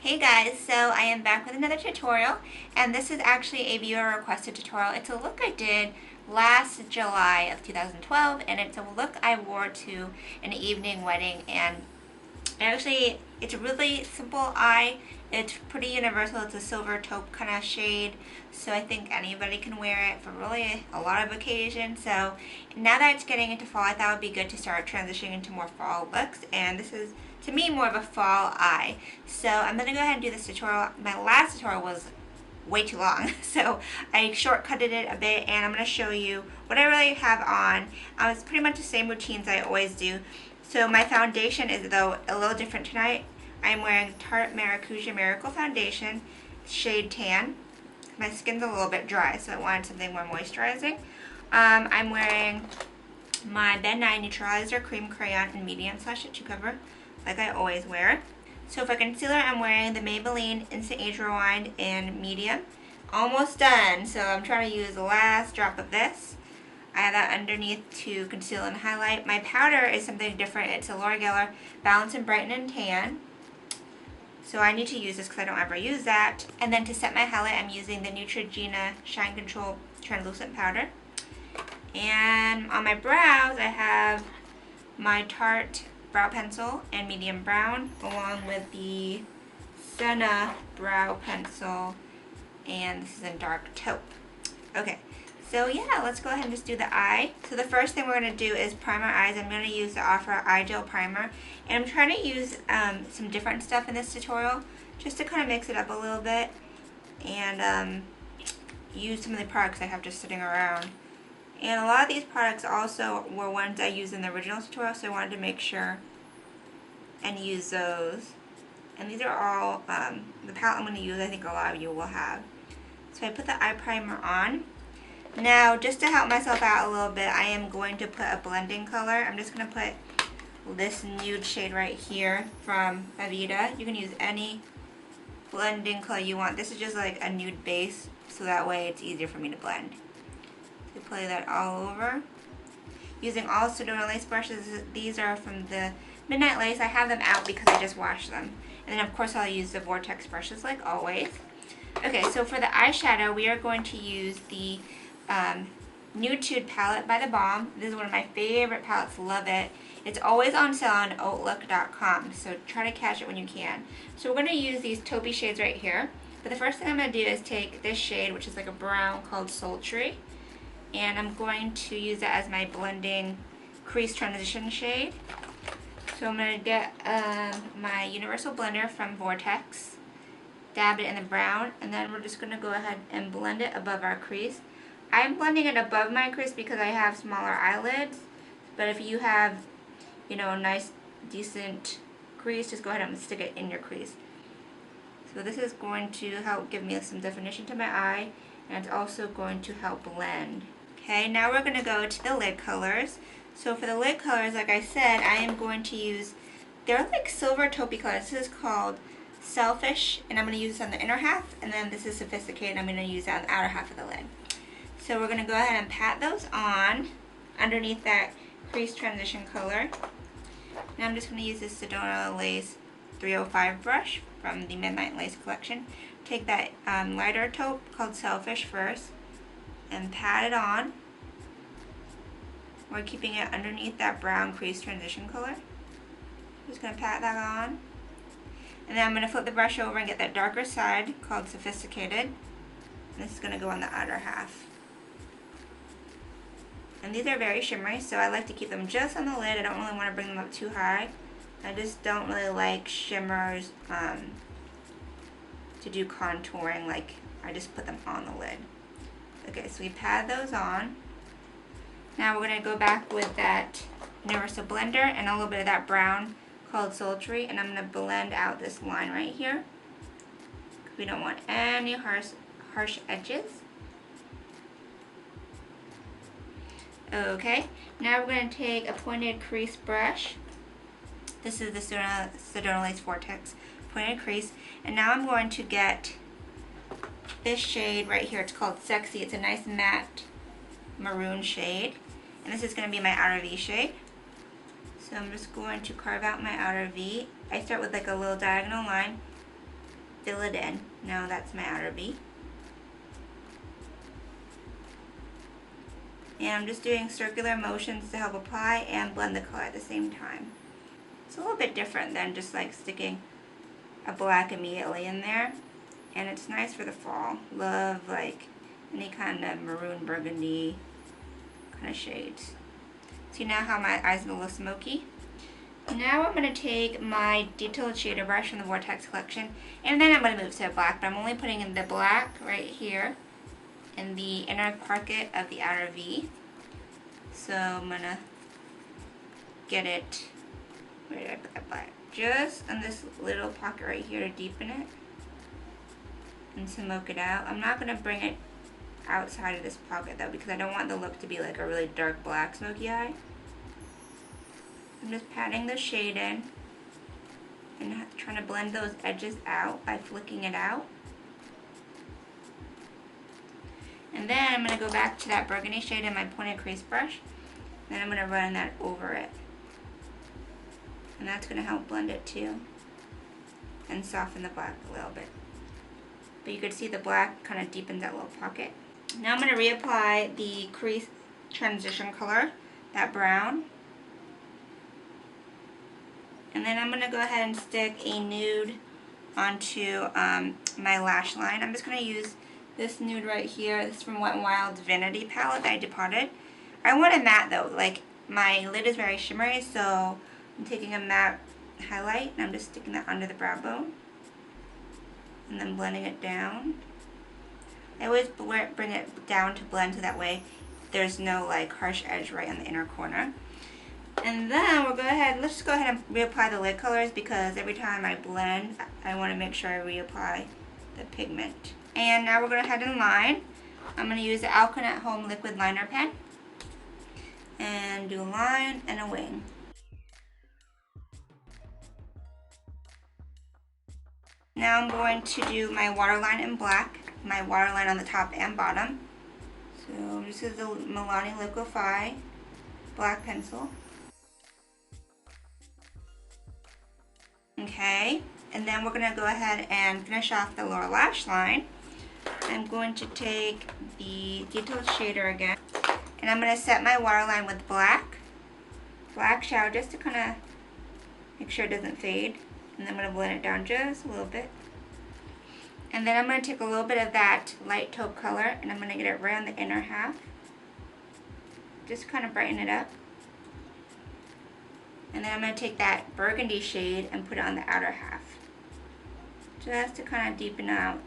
Hey guys, so I am back with another tutorial, and this is actually a viewer requested tutorial. It's a look I did last July of 2012, and it's a look I wore to an evening wedding, and actually it's a really simple eye. It's pretty universal. It's a silver taupe kind of shade, so I think anybody can wear it for really a lot of occasions. So now that it's getting into fall, I thought it would be good to start transitioning into more fall looks, and this is to me more of a fall eye. So I'm going to go ahead and do this tutorial. My last tutorial was way too long, so I shortcutted it a bit, and I'm going to show you what I really have on. It's pretty much the same routines I always do. So my foundation is though a little different tonight. I'm wearing Tarte Maracuja Miracle Foundation, shade tan. My skin's a little bit dry, so I wanted something more moisturizing. I'm wearing my Ben 9 Neutralizer Cream Crayon in medium /2 cover, like I always wear. So for concealer, I'm wearing the Maybelline Instant Age Rewind in medium. Almost done, so I'm trying to use the last drop of this. I have that underneath to conceal and highlight. My powder is something different. It's a Laura Geller Balance and Brighten and Tan. So I need to use this because I don't ever use that. And then to set my highlight, I'm using the Neutrogena Shine Control Translucent Powder. And on my brows, I have my Tarte Brow Pencil in medium brown, along with the Senna Brow Pencil, and this is in dark taupe. Okay. So yeah, let's go ahead and just do the eye. So the first thing we're going to do is prime our eyes. I'm going to use the Ofra Eye Gel Primer. And I'm trying to use some different stuff in this tutorial, just to kind of mix it up a little bit. And use some of the products I have just sitting around. And a lot of these products also were ones I used in the original tutorial, so I wanted to make sure and use those. And these are all, the palette I'm going to use, I think a lot of you will have. So I put the eye primer on. Now, just to help myself out a little bit, I am going to put a blending color. I'm just going to put this nude shade right here from Aveda. You can use any blending color you want. This is just like a nude base, so that way it's easier for me to blend. So play that all over. Using all Sedona lace brushes. These are from the Midnight Lace. I have them out because I just washed them. And then of course I'll use the Vortex brushes like always. Okay, so for the eyeshadow, we are going to use the Nude palette by the Balm. This is one of my favorite palettes, love it. It's always on sale on outlook.com, so try to catch it when you can. So we're going to use these taupey shades right here. But the first thing I'm going to do is take this shade, which is like a brown called Sultry, and I'm going to use it as my blending crease transition shade. So I'm going to get my Universal Blender from Vortex, dab it in the brown, and then we're just going to go ahead and blend it above our crease. I'm blending it above my crease because I have smaller eyelids, but if you have, you know, a nice, decent crease, just go ahead and stick it in your crease. So this is going to help give me some definition to my eye, and it's also going to help blend. Okay, now we're going to go to the lid colors. So for the lid colors, like I said, I am going to use, they're like silver taupey colors. This is called Selfish, and I'm going to use this on the inner half, and then this is Sophisticated, I'm going to use that on the outer half of the lid. So we're going to go ahead and pat those on underneath that crease transition color. Now I'm just going to use this Sedona Lace 305 brush from the Midnight Lace collection. Take that lighter taupe called Selfish first and pat it on. We're keeping it underneath that brown crease transition color. Just going to pat that on. And then I'm going to flip the brush over and get that darker side called Sophisticated. And this is going to go on the outer half. And these are very shimmery, so I like to keep them just on the lid. I don't really want to bring them up too high. I just don't really like shimmers to do contouring, like I just put them on the lid. Okay, so we pat those on. Now we're going to go back with that Universal Blender and a little bit of that brown called Sultry, and I'm going to blend out this line right here. We don't want any harsh edges. Okay, now we're going to take a Pointed Crease Brush. This is the Sedona Lace Vortex Pointed Crease. And now I'm going to get this shade right here. It's called Sexy. It's a nice matte maroon shade. And this is going to be my outer V shade. So I'm just going to carve out my outer V. I start with like a little diagonal line. fill it in. Now that's my outer V. And I'm just doing circular motions to help apply and blend the color at the same time. It's a little bit different than just like sticking a black immediately in there. And it's nice for the fall. Love like any kind of maroon burgundy kind of shades. See now how my eyes are a little smoky? Now I'm going to take my detailed shader brush from the Vortex collection, and then I'm going to move to black, but I'm only putting in the black right here in the inner pocket of the outer V. So I'm going to get it, where did I put that black? Just in this little pocket right here to deepen it and smoke it out. I'm not going to bring it outside of this pocket though, because I don't want the look to be like a really dark black smoky eye. I'm just patting the shade in and trying to blend those edges out by flicking it out. And then I'm going to go back to that burgundy shade in my Pointed Crease Brush. Then I'm going to run that over it. And that's going to help blend it too. And soften the black a little bit. But you can see the black kind of deepens that little pocket. Now I'm going to reapply the crease transition color, that brown. And then I'm going to go ahead and stick a nude onto my lash line. I'm just going to use this nude right here. This is from Wet n Wild's Vanity palette that I depotted. I want a matte though. Like my lid is very shimmery, so I'm taking a matte highlight and I'm just sticking that under the brow bone. And then blending it down. I always bring it down to blend so that way there's no like harsh edge right on the inner corner. And then let's just go ahead and reapply the lid colors, because every time I blend, I want to make sure I reapply the pigment. And now we're going to head and line. I'm going to use the Alcon at Home liquid liner pen and do a line and a wing. Now I'm going to do my waterline in black, my waterline on the top and bottom. So this is the Milani Liquify black pencil. Okay, and then we're going to go ahead and finish off the lower lash line. I'm going to take the detailed shader again, and I'm going to set my waterline with black shadow just to kind of make sure it doesn't fade. And then I'm going to blend it down just a little bit. And then I'm going to take a little bit of that light taupe color and I'm going to get it right on the inner half. Just kind of brighten it up. And then I'm going to take that burgundy shade and put it on the outer half. Just to kind of deepen out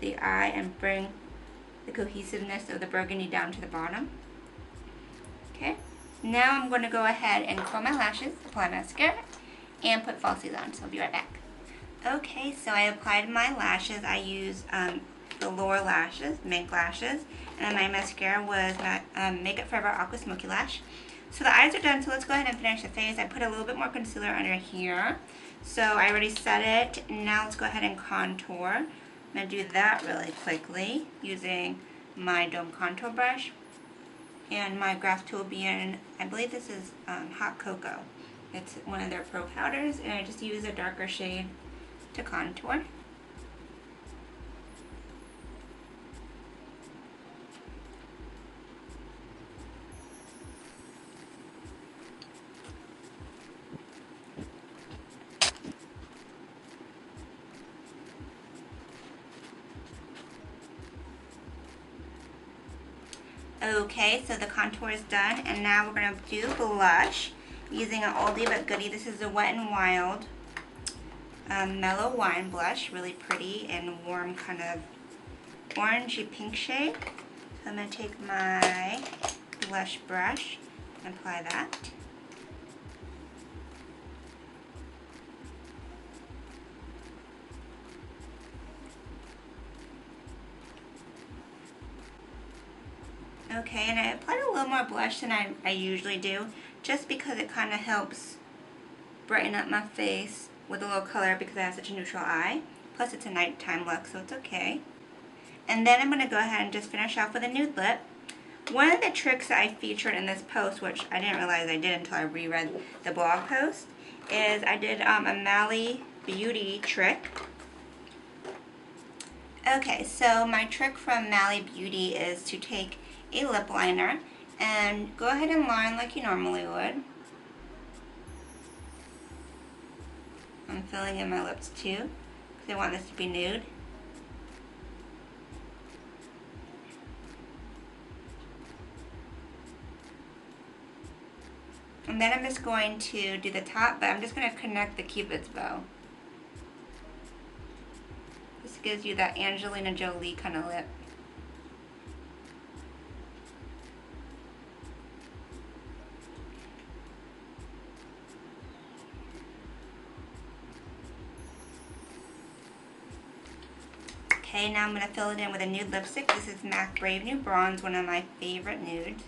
the eye and bring the cohesiveness of the burgundy down to the bottom. Okay, now I'm going to go ahead and curl my lashes, apply mascara, and put falsies on, so I'll be right back. Okay, so I applied my lashes. I used the lower lashes, mink lashes, and then my mascara was my Makeup Forever Aqua Smoky Lash. So the eyes are done, so let's go ahead and finish the face. I put a little bit more concealer under here. So I already set it. Now let's go ahead and contour. I'm going to do that really quickly using my Dome Contour Brush and my Graph Taupey, and I believe this is Hot Cocoa. It's one of their pro powders, and I just use a darker shade to contour. Okay, so the contour is done, and now we're going to do blush using an oldie but goodie. This is a Wet n Wild Mellow Wine Blush, really pretty and warm, kind of orangey pink shade. So I'm going to take my blush brush and apply that. Okay, and I applied a little more blush than I usually do, just because it kind of helps brighten up my face with a little color because I have such a neutral eye. Plus it's a nighttime look, so it's okay. And then I'm going to go ahead and just finish off with a nude lip. One of the tricks that I featured in this post, which I didn't realize I did until I reread the blog post, is I did a Mally Beauty trick Okay, so my trick from Mally Beauty is to take a lip liner and go ahead and line like you normally would. I'm filling in my lips too, because I want this to be nude. And then I'm just going to do the top, but I'm just going to connect the Cupid's bow. This gives you that Angelina Jolie kind of lip. Okay, now I'm going to fill it in with a nude lipstick. This is MAC Brave New Bronze, one of my favorite nudes.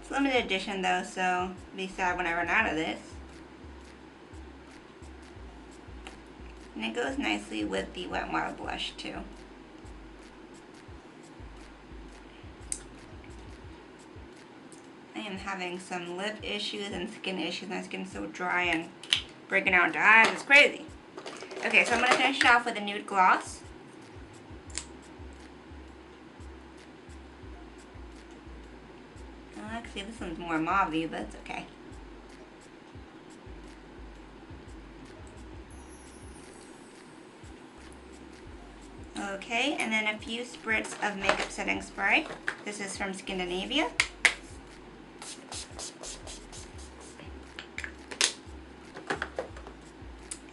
It's limited edition though, so I'll be sad when I run out of this. And it goes nicely with the Wet n Wild blush too. I am having some lip issues and skin issues. My skin's so dry and breaking out into eyes. It's crazy. Okay, so I'm going to finish it off with a nude gloss. Oh, actually, this one's more mauve-y, but it's okay. Okay, and then a few spritz of makeup setting spray. This is from Scandinavia.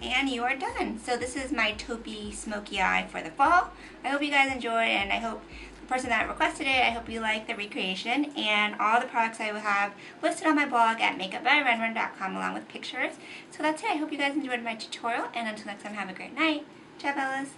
And you are done. So this is my taupey smoky eye for the fall. I hope you guys enjoy, and I hope the person that requested it, I hope you like the recreation. And all the products I will have listed on my blog at makeupbyrenren.com along with pictures. So that's it. I hope you guys enjoyed my tutorial, and until next time, have a great night. Ciao, Bellas.